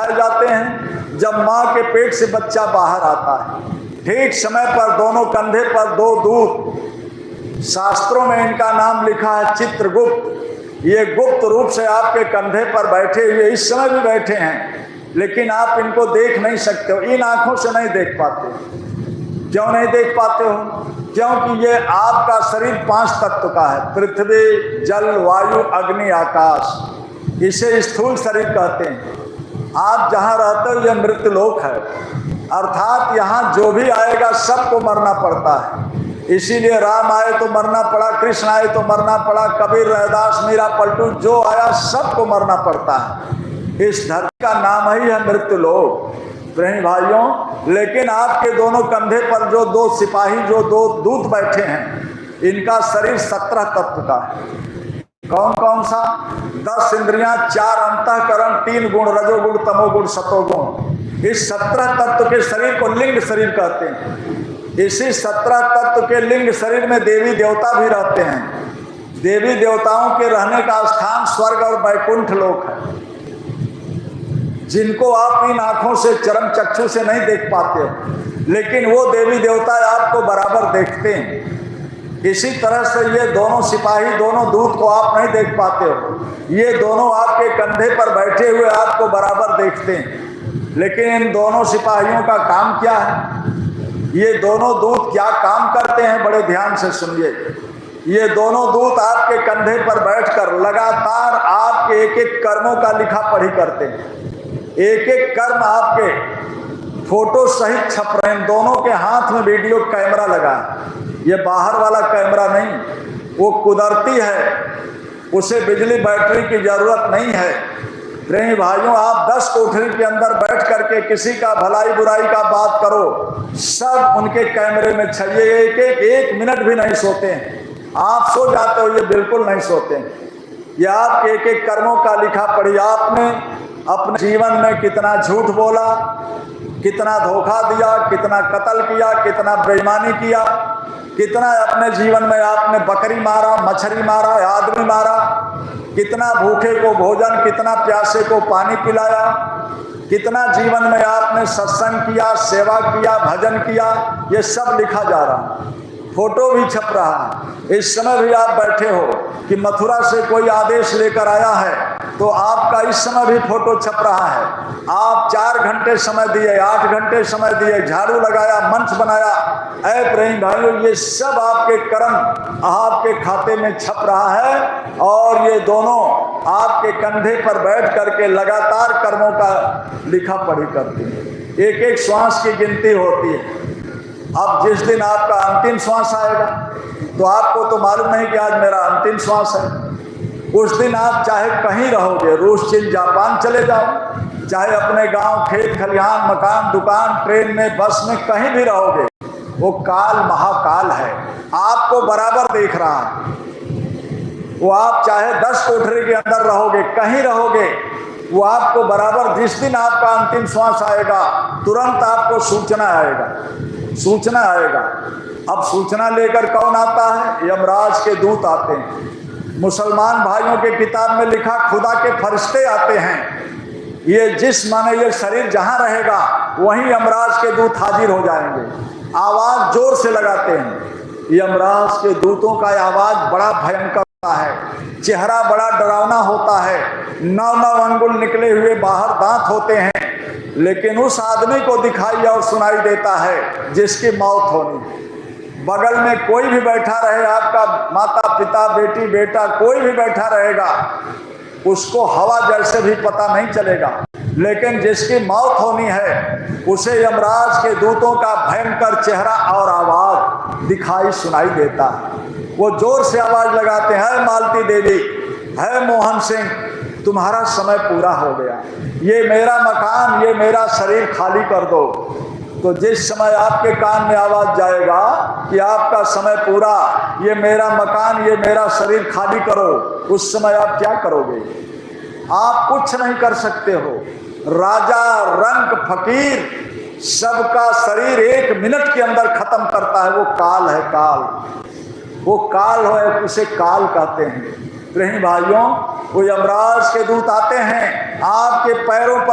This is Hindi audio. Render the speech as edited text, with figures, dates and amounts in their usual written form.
दिखाए जाते हैं जब माँ के पेट से बच्चा बाहर आता है। ठीक समय पर दोनों कंधे पर दो दूत, शास्त्रों में इनका नाम लिखा है चित्रगुप्त। ये गुप्त रूप से आपके कंधे पर बैठे हुए इस समय भी बैठे हैं, लेकिन आप इनको देख नहीं सकते हो, इन आंखों से नहीं देख पाते। क्यों नहीं देख पाते हो? क्योंकि ये आपका शरीर 5 तत्व का है, पृथ्वी, जल, वायु, अग्नि, आकाश। इसे स्थूल शरीर कहते हैं। आप जहाँ रहते हो यह मृत्युलोक है, अर्थात यहाँ जो भी आएगा सबको मरना पड़ता है। इसीलिए राम आए तो मरना पड़ा, कृष्ण आए तो मरना पड़ा, कबीर, रैदास, मीरा, पलटू, जो आया सबको मरना पड़ता है। इस धरती का नाम ही है मृत्युलोक। प्रेमी भाइयों, लेकिन आपके दोनों कंधे पर जो 2 सिपाही, जो 2 दूत बैठे हैं, इनका शरीर 17 तत्व का है। कौन कौन सा? 10 इंद्रियां, 4 अंतःकरण, 3 गुण, रजोगुण, तमोगुण, सतोगुण। इस 17 तत्व के शरीर को लिंग शरीर कहते हैं। इसी 17 तत्व के लिंग शरीर में देवी देवता भी रहते हैं। देवी देवताओं के रहने का स्थान स्वर्ग और वैकुंठ लोक है, जिनको आप इन आंखों से, चरम चक्षु से नहीं देख पाते हो, लेकिन वो देवी देवता आपको बराबर देखते हैं। इसी तरह से ये दोनों सिपाही, दोनों दूत को आप नहीं देख पाते हो, ये दोनों आपके कंधे पर बैठे हुए आपको बराबर देखते हैं। लेकिन इन दोनों सिपाहियों का काम क्या है? ये दोनों दूत क्या काम करते हैं? बड़े ध्यान से सुनिए। ये दोनों दूत आपके कंधे पर बैठकर लगातार आपके एक एक कर्मों का लिखा पढ़ी करते हैं। एक एक कर्म आपके फोटो सहित छप रहे हैं। दोनों के हाथ में वीडियो कैमरा लगा है। ये बाहर वाला कैमरा नहीं, वो कुदरती है, उसे बिजली बैटरी की जरूरत नहीं है। प्रेमी भाइयों, आप 10 कोठरी के अंदर बैठ करके किसी का भलाई बुराई का बात करो, सब उनके कैमरे में चाहिए। एक मिनट भी नहीं सोते हैं। आप सो जाते हो, ये बिल्कुल नहीं सोते हैं। ये आपके एक एक कर्मों का लिखा पढ़ी। आपने अपने जीवन में कितना झूठ बोला, कितना धोखा दिया, कितना कत्ल किया, कितना बेईमानी किया, कितना अपने जीवन में आपने बकरी मारा, मछली मारा, आदमी मारा, कितना भूखे को भोजन, कितना प्यासे को पानी पिलाया, कितना जीवन में आपने सत्संग किया, सेवा किया, भजन किया, ये सब लिखा जा रहा है। फोटो भी छप रहा है। इस समय भी आप बैठे हो कि मथुरा से कोई आदेश लेकर आया है, तो आपका इस समय भी फोटो छप रहा है। आप 4 घंटे समय दिए, 8 घंटे समय दिए, झाड़ू लगाया, मंच बनाया। ऐ प्रेम भाइयों, ये सब आपके कर्म आपके खाते में छप रहा है, और ये दोनों आपके कंधे पर बैठ करके लगातार कर्मों का लिखा पढ़ी करते हैं। एक एक श्वास की गिनती होती है। अब जिस दिन आपका अंतिम श्वास आएगा, तो आपको तो मालूम नहीं कि आज मेरा अंतिम श्वास है। उस दिन आप चाहे कहीं रहोगे, रूस, चीन, जापान चले जाओ, चाहे अपने गांव, खेत खलिहान, मकान, दुकान, ट्रेन में, बस में, कहीं भी रहोगे, वो काल महाकाल है, आपको बराबर देख रहा है। वो आप चाहे 10 कोठरी के अंदर रहोगे, कहीं रहोगे, वो आपको बराबर, जिस दिन आपका अंतिम श्वास आएगा, तुरंत आपको सूचना आएगा, सूचना आएगा। अब सूचना लेकर कौन आता है? यमराज के दूत आते हैं। मुसलमान भाइयों के किताब में लिखा, खुदा के फरिश्ते आते हैं। ये जिस माने ये शरीर जहां रहेगा, वहीं यमराज के दूत हाजिर हो जाएंगे। आवाज जोर से लगाते हैं। यमराज के दूतों का आवाज बड़ा भयंकर होता है, चेहरा बड़ा डरावना होता है, 9 अंगुल निकले हुए बाहर दांत होते हैं, लेकिन उस आदमी को दिखाई और सुनाई देता है जिसकी मौत होनी। बगल में कोई भी बैठा रहे, आपका माता पिता, बेटी बेटा, कोई भी बैठा रहेगा, उसको हवा जैसे भी पता नहीं चलेगा, लेकिन जिसकी मौत होनी है उसे यमराज के दूतों का भयंकर चेहरा और आवाज दिखाई सुनाई देता है। वो जोर से आवाज लगाते हैं, मालती देवी, है मोहन सिंह, तुम्हारा समय पूरा हो गया, ये मेरा मकान, ये मेरा शरीर खाली कर दो। तो जिस समय आपके कान में आवाज जाएगा कि आपका समय पूरा, ये मेरा मकान, ये मेरा शरीर खाली करो, उस समय आप क्या करोगे? आप कुछ नहीं कर सकते हो। राजा, रंक, फकीर, सबका शरीर 1 मिनट के अंदर खत्म करता है। वो काल है, काल, वो काल है, उसे काल कहते हैं। प्रेमी भाइयों, वो यमराज के दूत आते हैं, आपके पैरों पर